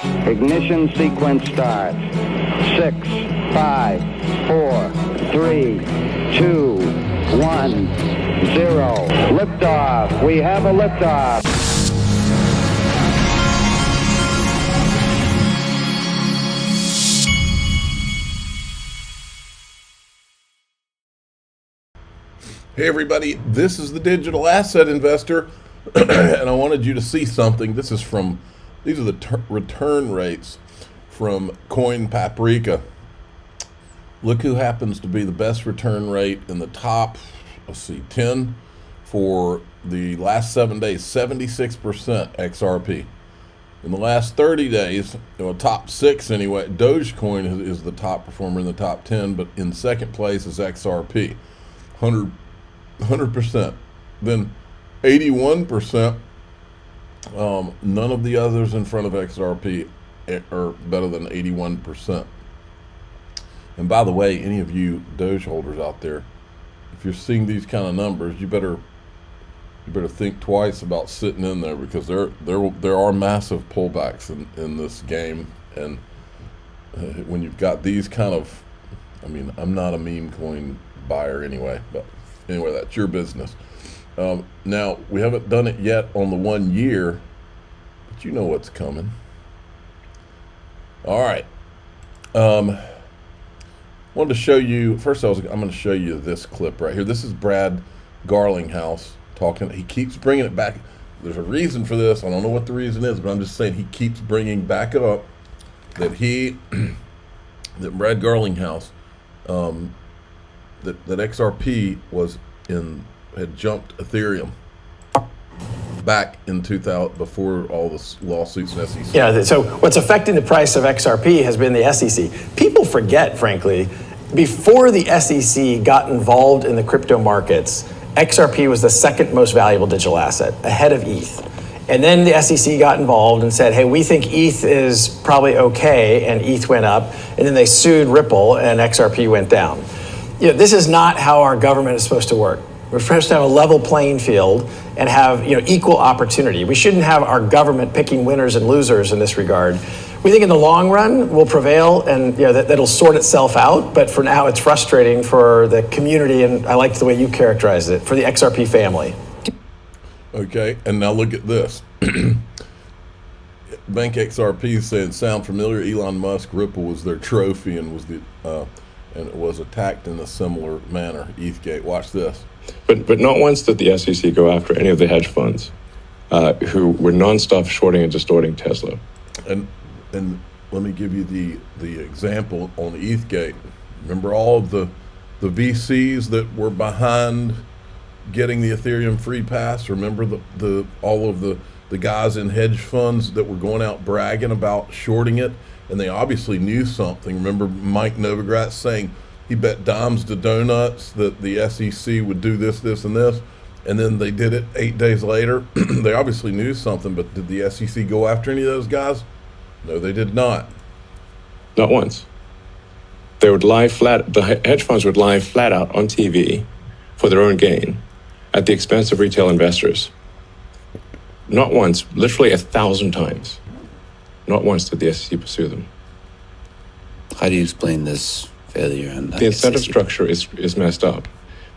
Ignition sequence start. 6, 5, 4, 3, 2, 1, 0. Liftoff. We have a liftoff. Hey everybody, this is the Digital Asset Investor, and I wanted you to see something. These are the return rates from Coin Paprika. Look who happens to be the best return rate in the top, 10 for the last 7 days, 76% XRP. In the last 30 days, top 6 anyway, Dogecoin is the top performer in the top 10, but in second place is XRP, 100%. Then 81%. None of the others in front of XRP are better than 81%. And by the way, any of you Doge holders out there, if you're seeing these kind of numbers, you better think twice about sitting in there, because there are massive pullbacks in this game. And when you've got these kind of, I'm not a meme coin buyer anyway, but anyway, that's your business. Now, we haven't done it yet on the 1 year, but you know what's coming. All right. Wanted to show you, first I'm going to show you this clip right here. This is Brad Garlinghouse talking. He keeps bringing it back. There's a reason for this. I don't know what the reason is, but I'm just saying he keeps bringing back up that that Brad Garlinghouse, that XRP had jumped Ethereum back in 2000, before all the lawsuits and SEC. Yeah, so what's affecting the price of XRP has been the SEC. People forget, frankly, before the SEC got involved in the crypto markets, XRP was the second most valuable digital asset, ahead of ETH. And then the SEC got involved and said, hey, we think ETH is probably okay, and ETH went up, and then they sued Ripple, and XRP went down. This is not how our government is supposed to work. We're supposed to have a level playing field and have equal opportunity. We shouldn't have our government picking winners and losers in this regard. We think in the long run we'll prevail, and that'll sort itself out. But for now, it's frustrating for the community, and I like the way you characterized it, for the XRP family. Okay, and now look at this. Bank XRP is saying, sound familiar? Elon Musk, Ripple was their trophy and it was attacked in a similar manner. ETHgate, watch this. But not once did the SEC go after any of the hedge funds who were nonstop shorting and distorting Tesla. And let me give you the example on the ETHgate. Remember all of the VCs that were behind getting the Ethereum free pass? Remember all of the guys in hedge funds that were going out bragging about shorting it? And they obviously knew something. Remember Mike Novogratz saying he bet dimes to donuts that the SEC would do this, this, and this, and then they did it 8 days later. They obviously knew something, but did the SEC go after any of those guys? No, they did not. Not once. They would lie flat. The hedge funds would lie flat out on TV for their own gain at the expense of retail investors. Not once, literally 1,000 times. Not once did the SEC pursue them. How do you explain this failure? The incentive structure is messed up,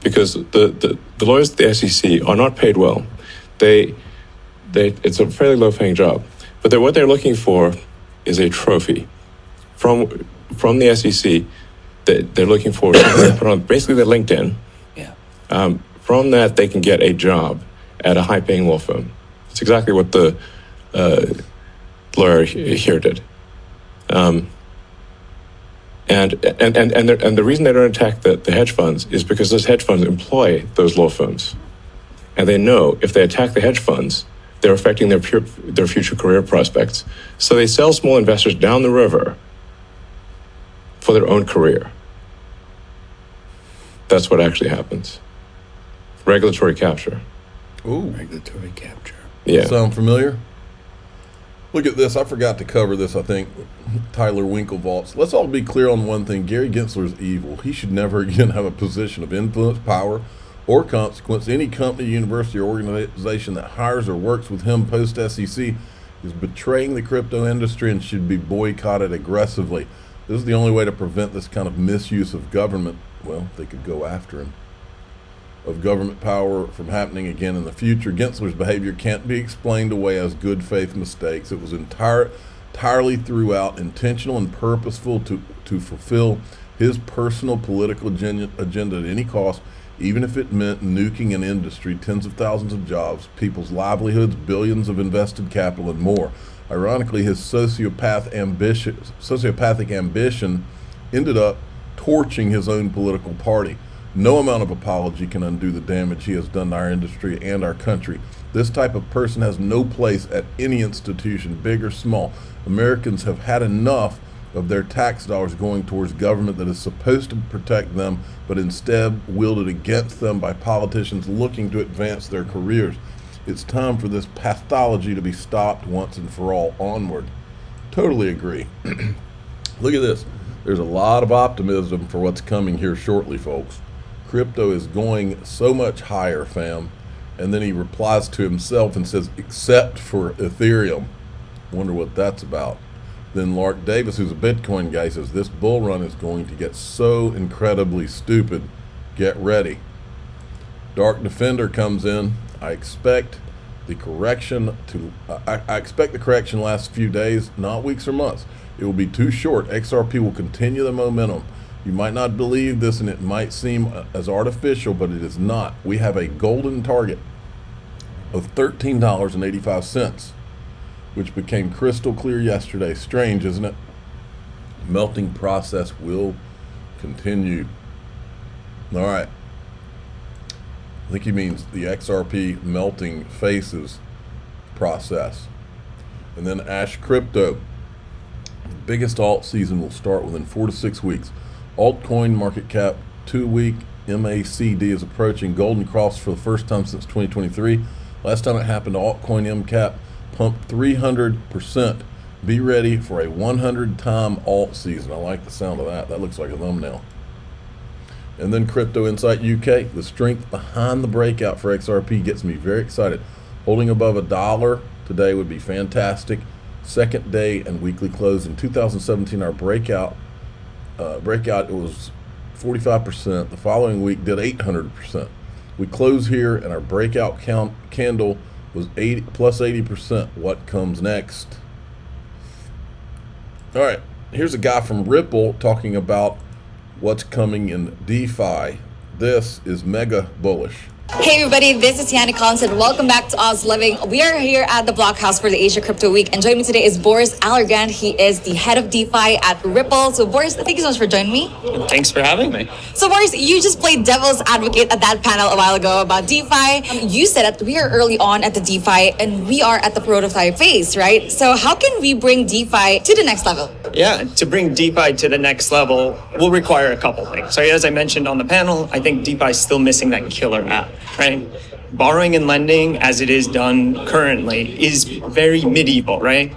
because the lawyers at the SEC are not paid well. It's a fairly low-paying job, but what they're looking for is a trophy from the SEC. They're looking for to put on basically their LinkedIn. Yeah. From that, they can get a job at a high-paying law firm. It's exactly what the lawyer here did. And the reason they don't attack the hedge funds is because those hedge funds employ those law firms. And they know if they attack the hedge funds, they're affecting their future career prospects. So they sell small investors down the river for their own career. That's what actually happens. Regulatory capture. Ooh. Regulatory capture. Yeah. Sound familiar? Look at this. I forgot to cover this, I think. Tyler Winklevoss. Let's all be clear on one thing. Gary Gensler is evil. He should never again have a position of influence, power, or consequence. Any company, university, or organization that hires or works with him post-SEC is betraying the crypto industry and should be boycotted aggressively. This is the only way to prevent this kind of misuse of government. Well, they could go after him. Of government power from happening again in the future. Gensler's behavior can't be explained away as good faith mistakes. It was entirely throughout intentional and purposeful to fulfill his personal political agenda at any cost, even if it meant nuking an industry, tens of thousands of jobs, people's livelihoods, billions of invested capital, and more. Ironically, his sociopathic ambition ended up torching his own political party. No amount of apology can undo the damage he has done to our industry and our country. This type of person has no place at any institution, big or small. Americans have had enough of their tax dollars going towards government that is supposed to protect them, but instead wielded against them by politicians looking to advance their careers. It's time for this pathology to be stopped once and for all. Onward. Totally agree. Look at this. There's a lot of optimism for what's coming here shortly, folks. Crypto is going so much higher, fam. And then he replies to himself and says, except for Ethereum. Wonder what that's about. Then Lark Davis, who's a Bitcoin guy, says this bull run is going to get so incredibly stupid. Get ready. Dark Defender comes in. I expect the correction lasts a few days, not weeks or months. It will be too short. XRP will continue the momentum. You might not believe this and it might seem as artificial, but it is not. We have a golden target of $13.85, which became crystal clear yesterday. Strange, isn't it? Melting process will continue. All right. I think he means the XRP melting faces process. And then Ash Crypto. The biggest alt season will start within 4 to 6 weeks. Altcoin market cap 2-week MACD is approaching golden cross for the first time since 2023. Last time it happened, altcoin MCAP pumped 300%. Be ready for a 100-time alt season. I like the sound of that. That looks like a thumbnail. And then Crypto Insight UK. The strength behind the breakout for XRP gets me very excited. Holding above $1 today would be fantastic. Second day and weekly close in 2017, our breakout it was 45%. The following week did 800%. We close here and our breakout candle was plus 80%. What comes next? All right, here's a guy from Ripple talking about what's coming in DeFi. This is mega bullish. Hey everybody, this is Yannick Collins and welcome back to Oz Living. We are here at the Blockhouse for the Asia Crypto Week, and joining me today is Boris Allergan. He is the head of DeFi at Ripple. So Boris, thank you so much for joining me. Thanks for having me. So Boris, you just played devil's advocate at that panel a while ago about DeFi. You said that we are early on at the DeFi and we are at the prototype phase, right? So how can we bring DeFi to the next level? Yeah, to bring DeFi to the next level will require a couple things. So as I mentioned on the panel, I think DeFi is still missing that killer app, right? Borrowing and lending as it is done currently is very medieval, right?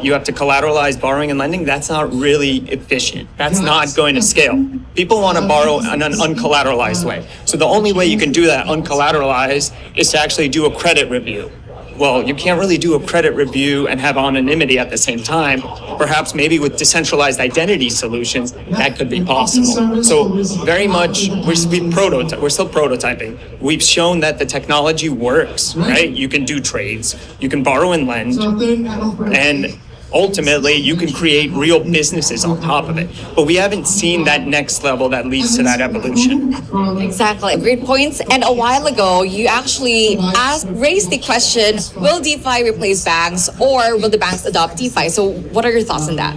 You have to collateralize borrowing and lending. That's not really efficient. That's not going to scale. People want to borrow in an uncollateralized way. So the only way you can do that uncollateralized is to actually do a credit review. Well, you can't really do a credit review and have anonymity at the same time. Perhaps maybe with decentralized identity solutions, that could be possible. So very much, we're still prototyping. We've shown that the technology works, right? You can do trades, you can borrow and lend, and ultimately you can create real businesses on top of it. But we haven't seen that next level that leads to that evolution. Exactly, great points. And a while ago, you actually raised the question, will DeFi replace banks or will the banks adopt DeFi? So what are your thoughts on that?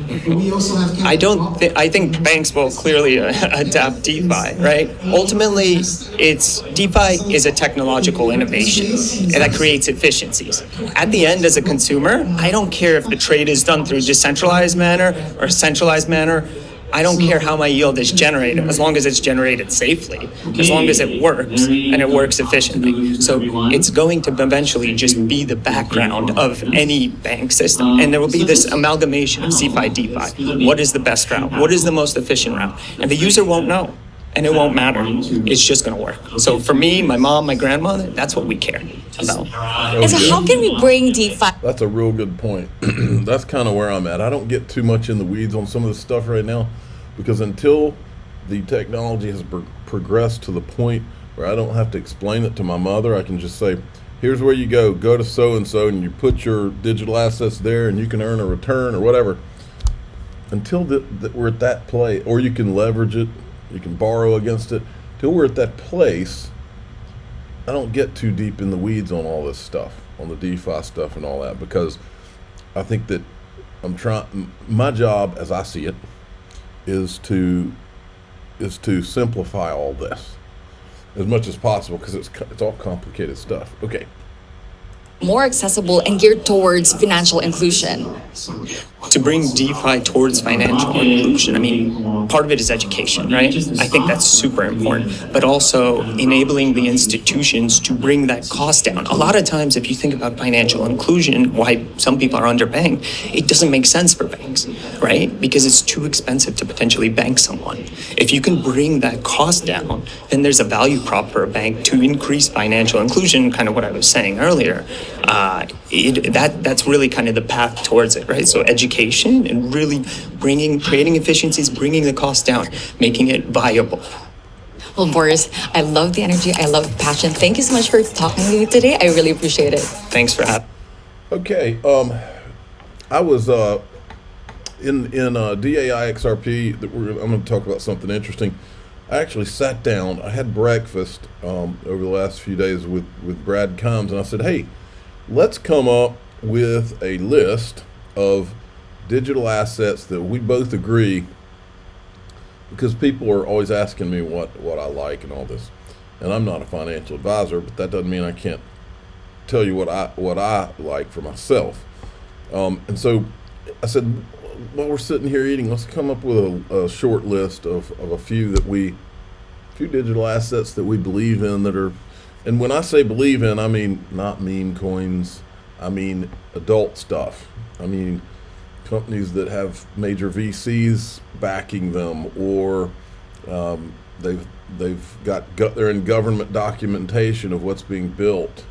I think banks will clearly adapt DeFi, right? Ultimately, DeFi is a technological innovation that creates efficiencies. At the end, as a consumer, I don't care if the trade is done through decentralized manner or centralized manner. I don't care how my yield is generated, as long as it's generated safely, as long as it works and it works efficiently. So it's going to eventually just be the background of any bank system. And there will be this amalgamation of CeFi, DeFi. What is the best route? What is the most efficient route? And the user won't know. and it won't matter. It's just going to work. So for me, my mom, my grandmother, that's what we care about. And so how can we bring DeFi? That's a real good point. That's kind of where I'm at. I don't get too much in the weeds on some of this stuff right now, because until the technology has progressed to the point where I don't have to explain it to my mother, I can just say, here's where you go to so-and-so, and you put your digital assets there, and you can earn a return or whatever. Until we're at that place, or you can leverage it, you can borrow against it, till we're at that place, I don't get too deep in the weeds on all this stuff, on the DeFi stuff and all that, because I think that my job, as I see it, is to simplify all this as much as possible, because it's all complicated stuff. Okay. More accessible and geared towards financial inclusion. To bring DeFi towards financial inclusion, I mean, part of it is education, right? I think that's super important, but also enabling the institutions to bring that cost down. A lot of times, if you think about financial inclusion, why some people are underbanked, it doesn't make sense for banks, right? Because it's too expensive to potentially bank someone. If you can bring that cost down, then there's a value prop for a bank to increase financial inclusion, kind of what I was saying earlier. That's really kind of the path towards it, right? So education and really creating efficiencies, bringing the cost down, making it viable. Well, Boris, I love the energy. I love the passion. Thank you so much for talking to me today. I really appreciate it. Thanks for having. Okay, I was in DAI XRP. I'm going to talk about something interesting. I actually sat down. I had breakfast over the last few days with Brad Combs, and I said, hey, let's come up with a list of digital assets that we both agree, because people are always asking me what I like and all this, and I'm not a financial advisor, but that doesn't mean I can't tell you what I like for myself. And so I said, while we're sitting here eating, let's come up with a short list of a few digital assets that we believe in, that are, and when I say believe in, I mean not meme coins, I mean adult stuff. I mean companies that have major VCs backing them, or they're in government documentation of what's being built,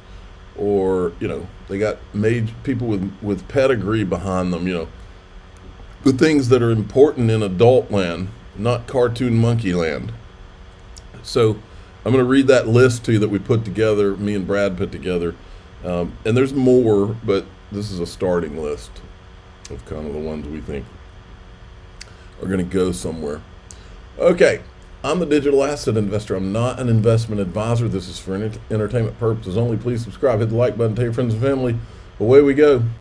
or they got major people with pedigree behind them. The things that are important in adult land, not cartoon monkey land. So I'm going to read that list to you that we put together, me and Brad put together, and there's more, but this is a starting list of kind of the ones we think are going to go somewhere. Okay, I'm the digital asset investor. I'm not an investment advisor. This is for entertainment purposes only. Please subscribe, hit the like button, tell your friends and family. Away we go.